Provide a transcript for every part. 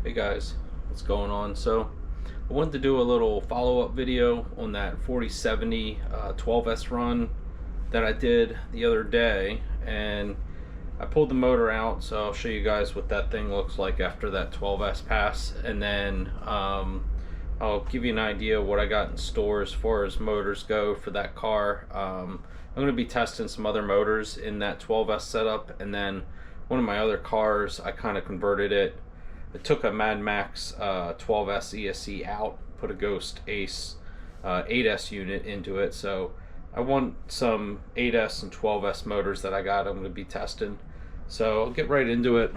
Hey guys, what's going on? So I wanted to do a little follow-up video on that 4070 12S run that I did the other day, and I pulled the motor out, so I'll show you guys what that thing looks like after that 12S pass, and then I'll give you an idea of what I got in store as far as motors go for that car. I'm going to be testing some other motors in that 12S setup, and then one of my other cars I kind of converted it. It took a Mad Max 12S ESC out, put a Ghost Ace 8S unit into it. So I want some 8S and 12S motors that I got. I'm going to be testing. So I'll get right into it.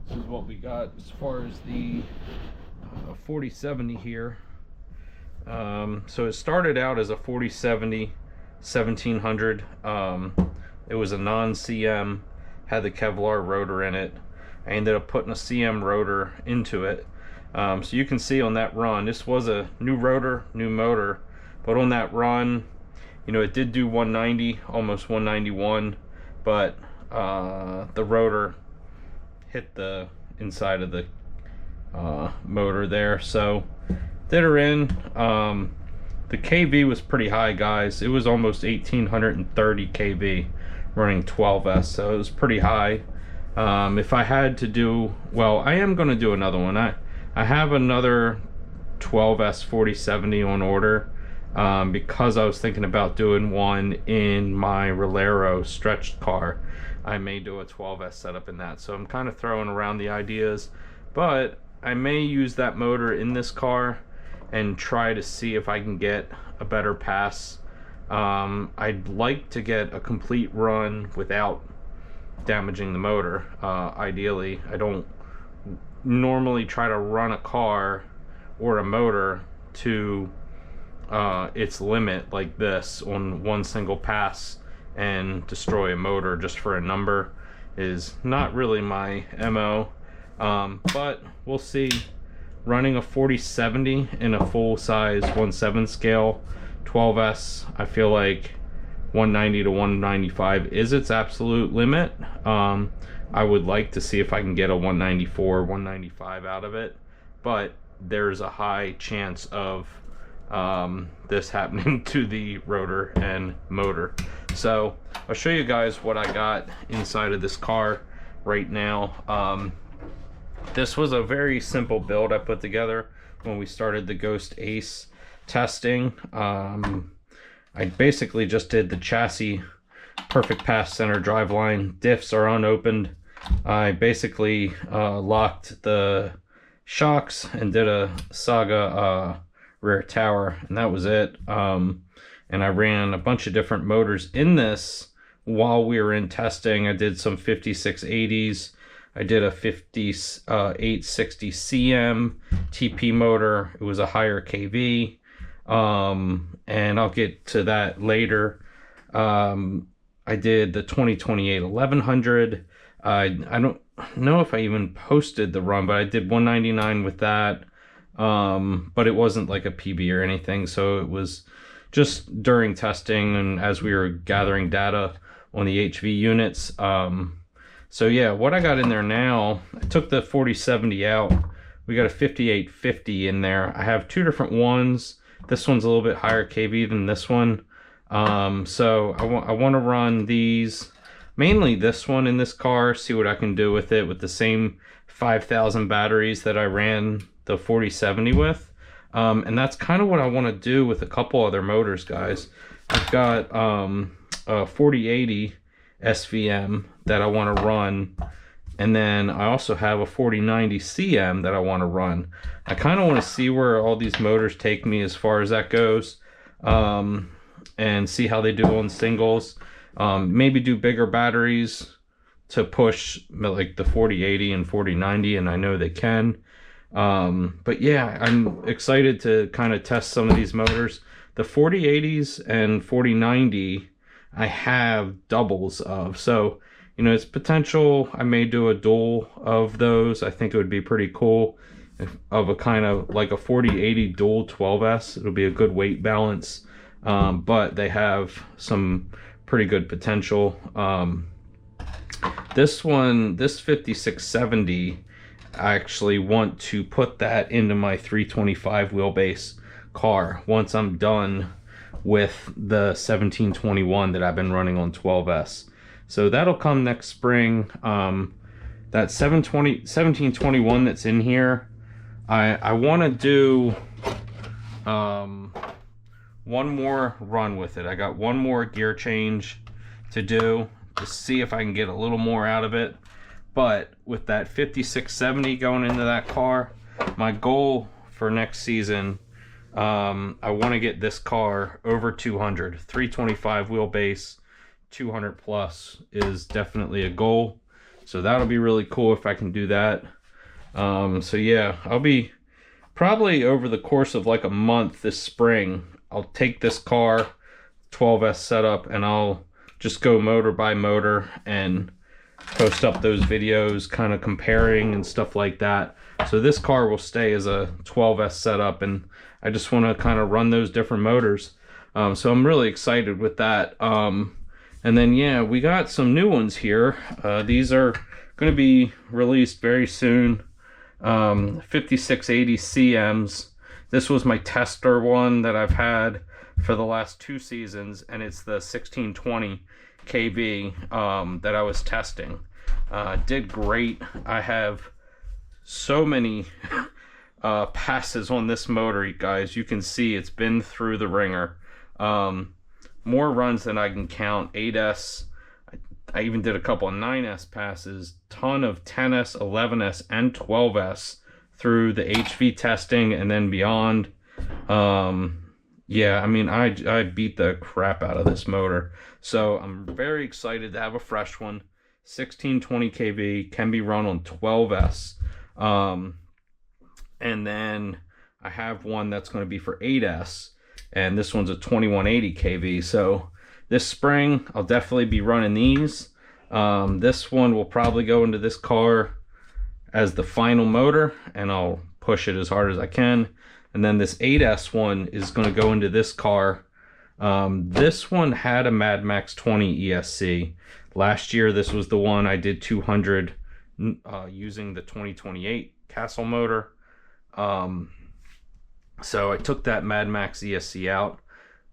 This is what we got as far as the 4070 here. So it started out as a 4070 1700. It was a non-CM, had the Kevlar rotor in it. I ended up putting a CM rotor into it. So you can see on that run, this was a new rotor, new motor, but on that run, you know, it did do 190, almost 191, but the rotor hit the inside of the motor there. So did her in. The kV was pretty high, guys. It was almost 1830 kV running 12S, so it was pretty high. If I had to do, well, I am going to do another one. I have another 12S 4070 on order, because I was thinking about doing one in my Rolero stretched car. I may do a 12S setup in that, so I'm kind of throwing around the ideas, but I may use that motor in this car and try to see if I can get a better pass. I'd like to get a complete run without damaging the motor. Ideally, I don't normally try to run a car or a motor to its limit like this on one single pass and destroy a motor just for a number. Is not really my MO, but we'll see. Running a 4070 in a full size 1/7 scale 12S, I feel like 190 to 195 is its absolute limit. I would like to see if I can get a 194, 195 out of it, but there's a high chance of this happening to the rotor and motor. So I'll show you guys what I got inside of this car right now. This was a very simple build I put together when we started the Ghost Ace testing. I basically just did the chassis, perfect pass center driveline, diffs are unopened. I basically locked the shocks and did a Saga rear tower, and that was it. And I ran a bunch of different motors in this while we were in testing. I did some 5680s. I did a 5860 CM TP motor. It was a higher KV. And I'll get to that later. I did the 2028 1100. I don't know if I even posted the run, but I did 199 with that. But it wasn't like a PB or anything, so it was just during testing and as we were gathering data on the HV units. So yeah, what I got in there now, I took the 4070 out. We got a 5850 in there. I have two different ones. This one's a little bit higher kV than this one. So I want to run these, mainly this one in this car, see what I can do with it with the same 5,000 batteries that I ran the 4070 with. And that's kind of what I want to do with a couple other motors, guys. I've got a 4080 SVM that I want to run, and then I also have a 4090 CM that I want to run. I kind of want to see where all these motors take me as far as that goes, and see how they do on singles. Maybe do bigger batteries to push like the 4080 and 4090, and I know they can. But yeah, I'm excited to kind of test some of these motors. The 4080s and 4090 I have doubles of, so you know, it's potential I may do a dual of those. I think it would be pretty cool, of a kind of like a 4080 dual 12S. It'll be a good weight balance, but they have some pretty good potential. This one, this 5670 I actually want to put that into my 325 wheelbase car once I'm done with the 1721 that I've been running on 12S. So that'll come next spring. That 1721 that's in here, I want to do one more run with it. I got one more gear change to do to see if I can get a little more out of it. But with that 5670 going into that car, my goal for next season, I want to get this car over 200. 325 wheelbase, 200 plus is definitely a goal. So that'll be really cool if I can do that. So yeah, I'll be probably over the course of like a month this spring, I'll take this car, 12S setup, and I'll just go motor by motor and post up those videos kind of comparing and stuff like that. So this car will stay as a 12S setup, and I just want to kind of run those different motors. So I'm really excited with that. And then yeah, we got some new ones here. These are going to be released very soon. 5680 CMs. This was my tester one that I've had for the last 2 seasons, and it's the 1620 kV that I was testing. Did great. I have so many passes on this motor, you guys. You can see it's been through the ringer. More runs than I can count. 8S. I even did a couple of 9S passes. Ton of 10S, 11S, and 12S through the HV testing and then beyond. Yeah, I mean, I beat the crap out of this motor. So I'm very excited to have a fresh one. 1620 kV, can be run on 12S. And then I have one that's going to be for 8S, and this one's a 2180 kV. So this spring I'll definitely be running these. This one will probably go into this car as the final motor, and I'll push it as hard as I can. And then this 8S one is going to go into this car. This one had a Mad Max 20 ESC. Last year, this was the one I did 200 using the 2028 Castle motor. So I took that Mad Max ESC out.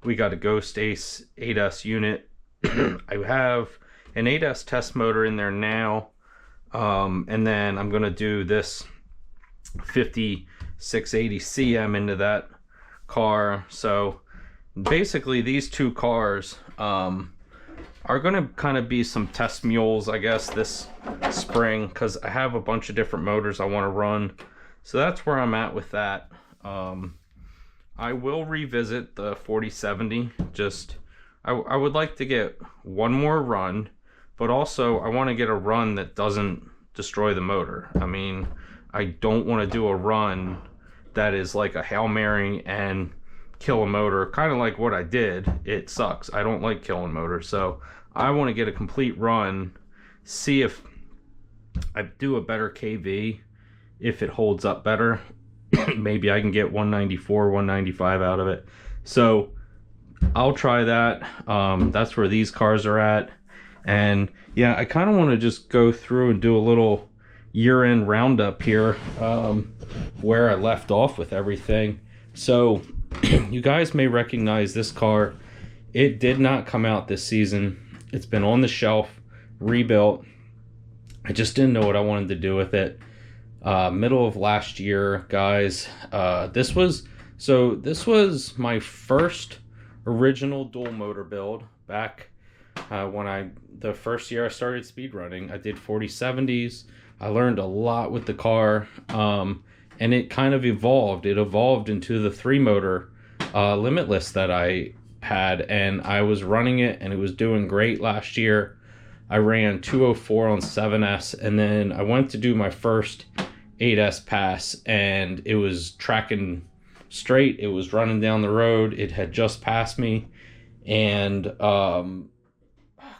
We got a Ghost Ace 8S unit. I have an 8S test motor in there now. And then I'm going to do this 5680 CM into that car. So basically these two cars are going to kind of be some test mules, I guess, this spring, because I have a bunch of different motors I want to run. So that's where I'm at with that. I will revisit the 4070. I would like to get one more run, but also I want to get a run that doesn't destroy the motor. I mean, I don't want to do a run that is like a Hail Mary and kill a motor, kind of like what I did. It sucks. I don't like killing motors. So I want to get a complete run, see if I do a better KV, if it holds up better. Maybe I can get 194, 195 out of it. So I'll try that. That's where these cars are at. And yeah, I kind of want to just go through and do a little year-end roundup here, where I left off with everything. So you guys may recognize this car. It did not come out this season. It's been on the shelf, rebuilt. I just didn't know what I wanted to do with it. Middle of last year, guys. This was my first original dual motor build back when the first year I started speedrunning. I did 4070s. I learned a lot with the car, and it kind of evolved. It evolved into the 3-motor Limitless that I had, and I was running it, and it was doing great last year. I ran 204 on 7S, and then I went to do my first 8S pass, and it was tracking straight. It was running down the road. It had just passed me, and a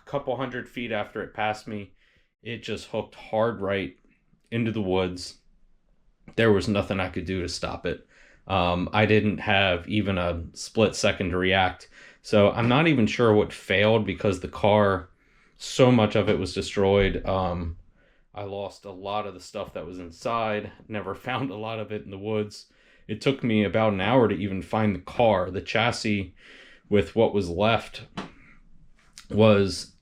couple 100 feet after it passed me, it just hooked hard right into the woods. There was nothing I could do to stop it. I didn't have even a split second to react. So I'm not even sure what failed, because the car, so much of it was destroyed. I lost a lot of the stuff that was inside, never found a lot of it in the woods. It took me about an hour to even find the car. The chassis with what was left was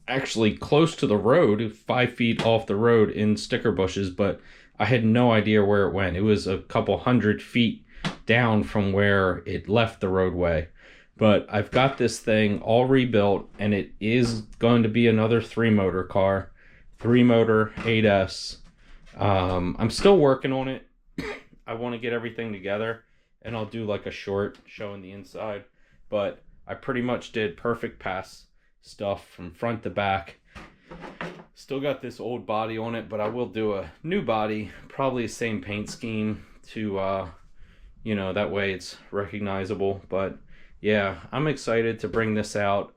actually close to the road, 5 feet off the road in sticker bushes, but I had no idea where it went. It was a couple 100 feet down from where it left the roadway. But I've got this thing all rebuilt, and it is going to be another 3-motor car, 3-motor 8S. I'm still working on it. I want to get everything together, and I'll do like a short showing the inside. But I pretty much did perfect pass stuff from front to back. Still got this old body on it, but I will do a new body, probably the same paint scheme to, you know, that way it's recognizable. But yeah, I'm excited to bring this out.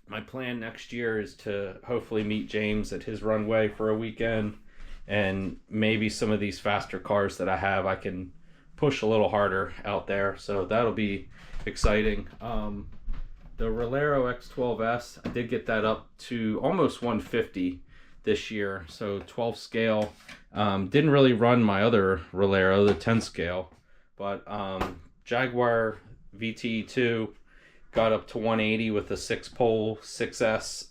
My plan next year is to hopefully meet James at his runway for a weekend, and maybe some of these faster cars that I have, I can push a little harder out there. So that'll be exciting. The Rolero X12S, I did get that up to almost 150 this year, so 12 scale. Didn't really run my other Rolero, the 10 scale, but Jaguar VT2 got up to 180 with a 6-pole 6S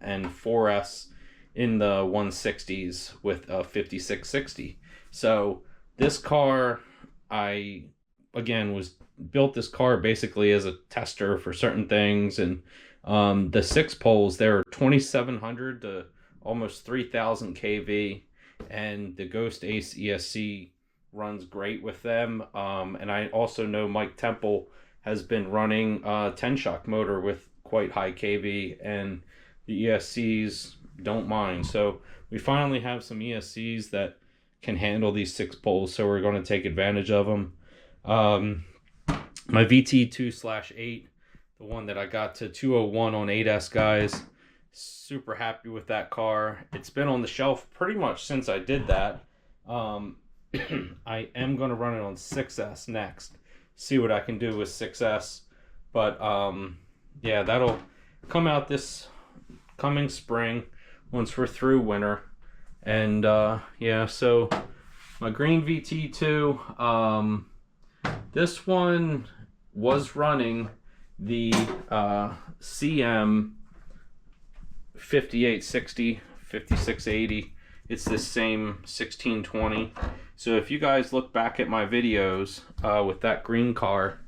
and 4S in the 160s with a 5660. So this car, I again built this car basically as a tester for certain things, and the 6 poles, they're 2700 to almost 3000 kV, and the Ghost Ace ESC runs great with them. And I also know Mike Temple has been running a 10-shock motor with quite high kV, and the ESCs don't mind. So we finally have some ESCs that can handle these 6 poles, so we're going to take advantage of them. My VT2/8, the one that I got to 201 on 8S, guys, super happy with that car. It's been on the shelf pretty much since I did that. I am going to run it on 6S next, see what I can do with 6S. But yeah, that'll come out this coming spring once we're through winter. And yeah, so my green VT2, this one was running the CM 5860, 5680. It's this same 1620. So if you guys look back at my videos with that green car,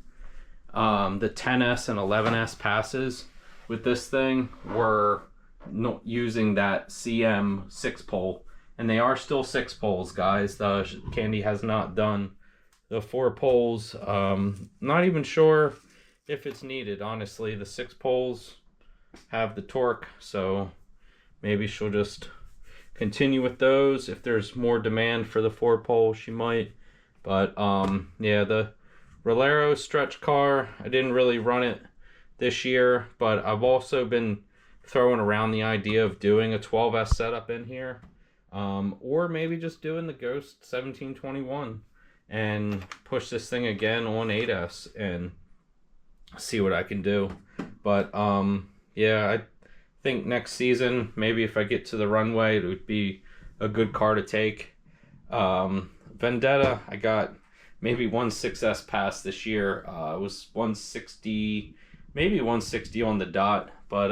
the 10S and 11S passes with this thing were not using that CM 6-pole, and they are still 6 poles, guys. The Candy has not done the 4 poles. Not even sure if it's needed, honestly. The 6 poles have the torque, so maybe she'll just continue with those. If there's more demand for the 4 pole, she might. But yeah, the Rolero stretch car, I didn't really run it this year, but I've also been throwing around the idea of doing a 12S setup in here, or maybe just doing the Ghost 1721 and push this thing again on 8S and see what I can do. But yeah, I think next season, maybe if I get to the runway, it would be a good car to take. Vendetta, I got maybe 1.6S pass this year. It was 160, maybe 160 on the dot, but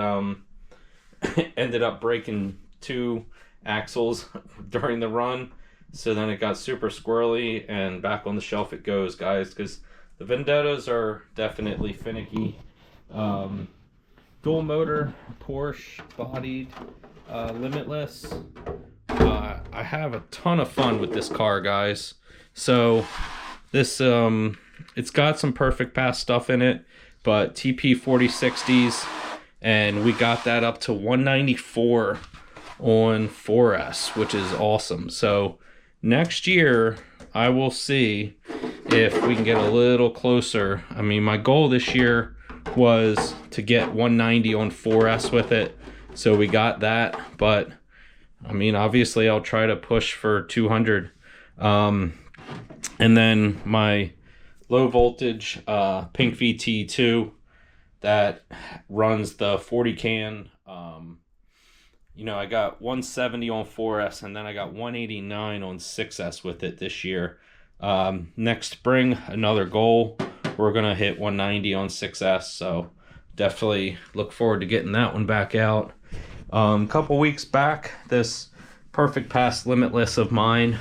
ended up breaking 2 axles during the run. So then it got super squirrely, and back on the shelf it goes, guys, because the Vendettas are definitely finicky. Dual motor, Porsche bodied, Limitless. I have a ton of fun with this car, guys. So this it's got some perfect pass stuff in it, but TP 4060s, and we got that up to 194 on 4S, which is awesome. So next year I will see if we can get a little closer. I mean, my goal this year was to get 190 on 4S with it, so we got that. But I mean, obviously I'll try to push for 200. And then my low voltage pink VT2 that runs the 40 can you know, I got 170 on 4S, and then I got 189 on 6S with it this year. Next spring, another goal. We're going to hit 190 on 6S, so definitely look forward to getting that one back out. A couple weeks back, this Perfect Pass Limitless of mine,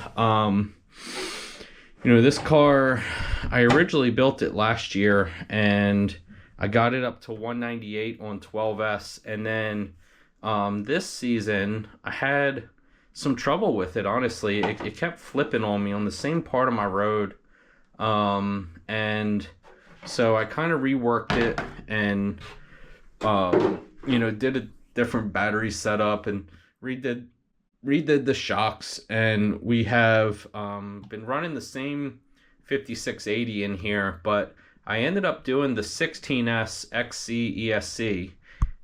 you know, this car, I originally built it last year, and I got it up to 198 on 12S, and then this season I had some trouble with it, honestly. It kept flipping on me on the same part of my road, and so I kind of reworked it and you know, did a different battery setup and redid the shocks, and we have been running the same 5680 in here, but I ended up doing the 16S XC ESC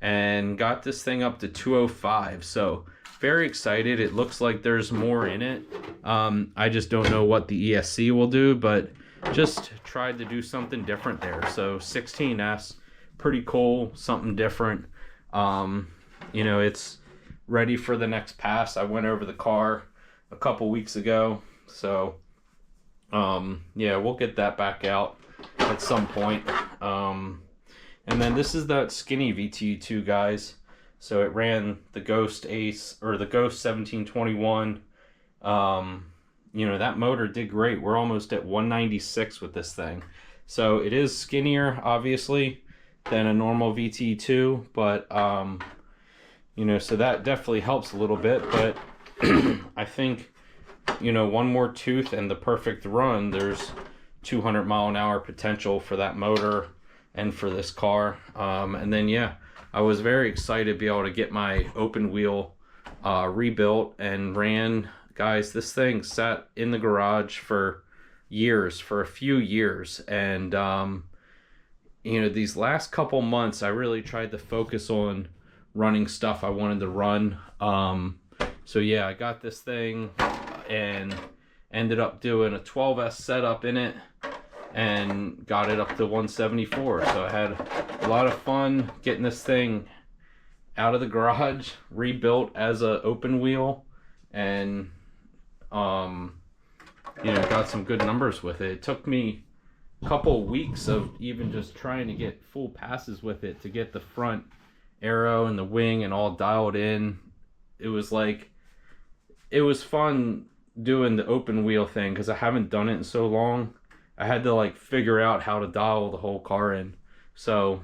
and got this thing up to 205. So very excited. It looks like there's more in it. I just don't know what the ESC will do, but just tried to do something different there. So 16S, pretty cool, something different. You know, it's ready for the next pass. I went over the car a couple weeks ago, so yeah, we'll get that back out at some point. And then this is that skinny VTU2, guys. So it ran the Ghost Ace, or the Ghost 1721. You know, that motor did great. We're almost at 196 with this thing. So it is skinnier, obviously, than a normal VTU2, but you know, so that definitely helps a little bit. But I think, you know, one more tooth and the perfect run, there's 200 mile an hour potential for that motor and for this car. And then, yeah, I was very excited to be able to get my open wheel rebuilt and ran. Guys, this thing sat in the garage for years, for a few years. And, you know, these last couple months, I really tried to focus on running stuff I wanted to run. So yeah, I got this thing and ended up doing a 12S setup in it and got it up to 174. So I had a lot of fun getting this thing out of the garage, rebuilt as a open wheel, and you know, got some good numbers with it. It took me a couple weeks of even just trying to get full passes with it to get the front aero and the wing and all dialed in. It was like, it was fun doing the open wheel thing because I haven't done it in so long. I had to like figure out how to dial the whole car in. So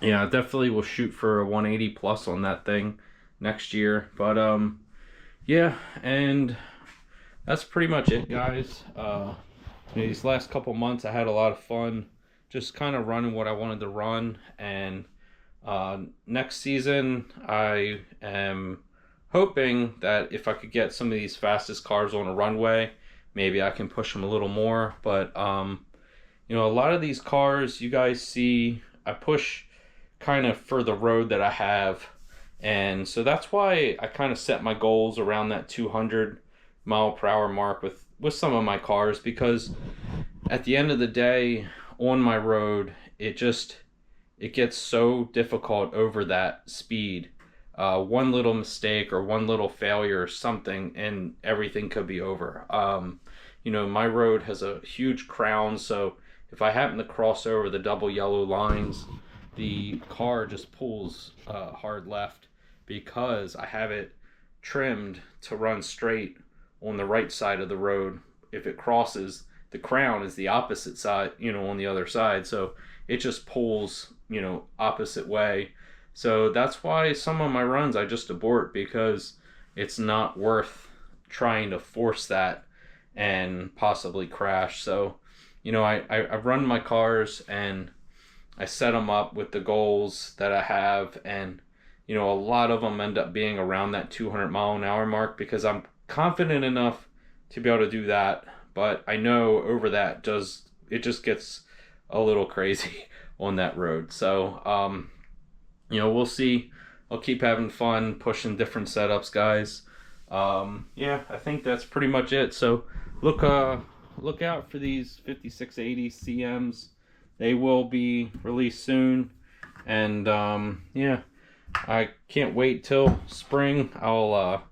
yeah, I definitely will shoot for a 180 plus on that thing next year. But yeah, and that's pretty much it, guys. These last couple months I had a lot of fun just kind of running what I wanted to run. And next season I am hoping that if I could get some of these fastest cars on a runway, maybe I can push them a little more. But you know, a lot of these cars you guys see, I push kind of for the road that I have, and so that's why I kind of set my goals around that 200 mile per hour mark with some of my cars, because at the end of the day on my road it gets so difficult over that speed. One little mistake or one little failure or something and everything could be over. You know, my road has a huge crown, so if I happen to cross over the double yellow lines, the car just pulls hard left because I have it trimmed to run straight on the right side of the road. If it crosses, the crown is the opposite side, you know, on the other side, so it just pulls, you know, opposite way. So that's why some of my runs I just abort, because it's not worth trying to force that and possibly crash. So, you know, I run my cars and I set them up with the goals that I have, and you know, a lot of them end up being around that 200 mile an hour mark because I'm confident enough to be able to do that. But I know over that it just gets a little crazy on that road. So you know, we'll see. I'll keep having fun pushing different setups, guys. Yeah, I think that's pretty much it. So look out for these 5680 CMs. They will be released soon. And yeah, I can't wait till spring. I'll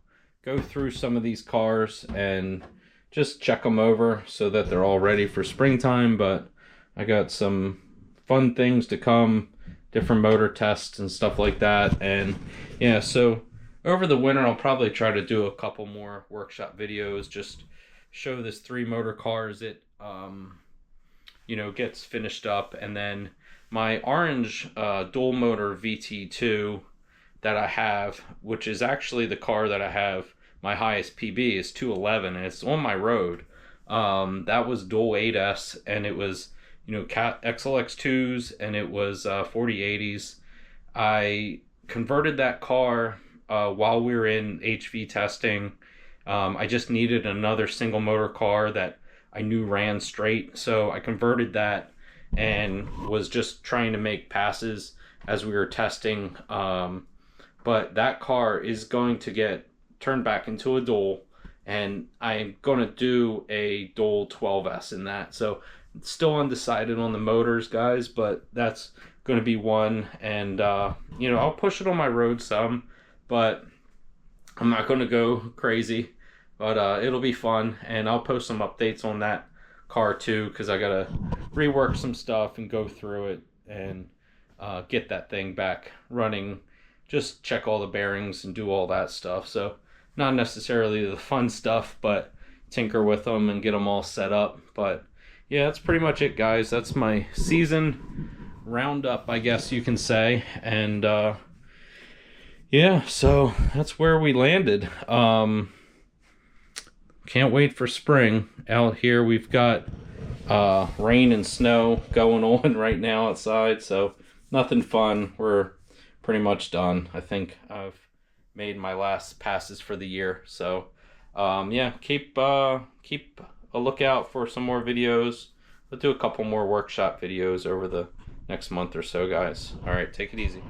go through some of these cars and just check them over so that they're all ready for springtime. But I got some fun things to come, different motor tests and stuff like that. And yeah, so over the winter I'll probably try to do a couple more workshop videos, just show this 3 motor car as it you know, gets finished up. And then my orange dual motor VT2 that I have, which is actually the car that I have my highest PB, is 211, and it's on my road. That was dual 8S, and it was, you know, XLX2s, and it was 4080s. I converted that car while we were in HV testing. I just needed another single motor car that I knew ran straight, so I converted that and was just trying to make passes as we were testing. But that car is going to get turned back into a dual, and I'm going to do a dual 12S in that. So it's still undecided on the motors, guys, but that's going to be one. And you know, I'll push it on my road some, but I'm not going to go crazy. But it'll be fun, and I'll post some updates on that car too, because I gotta rework some stuff and go through it and get that thing back running. Just check all the bearings and do all that stuff. So not necessarily the fun stuff, but tinker with them and get them all set up. But yeah, that's pretty much it, guys. That's my season roundup, I guess you can say. And yeah, so that's where we landed. Can't wait for spring. Out here we've got rain and snow going on right now outside, so nothing fun. We're pretty much done. I think I've made my last passes for the year. So yeah, keep a lookout for some more videos. We'll do a couple more workshop videos over the next month or so, guys. All right, take it easy.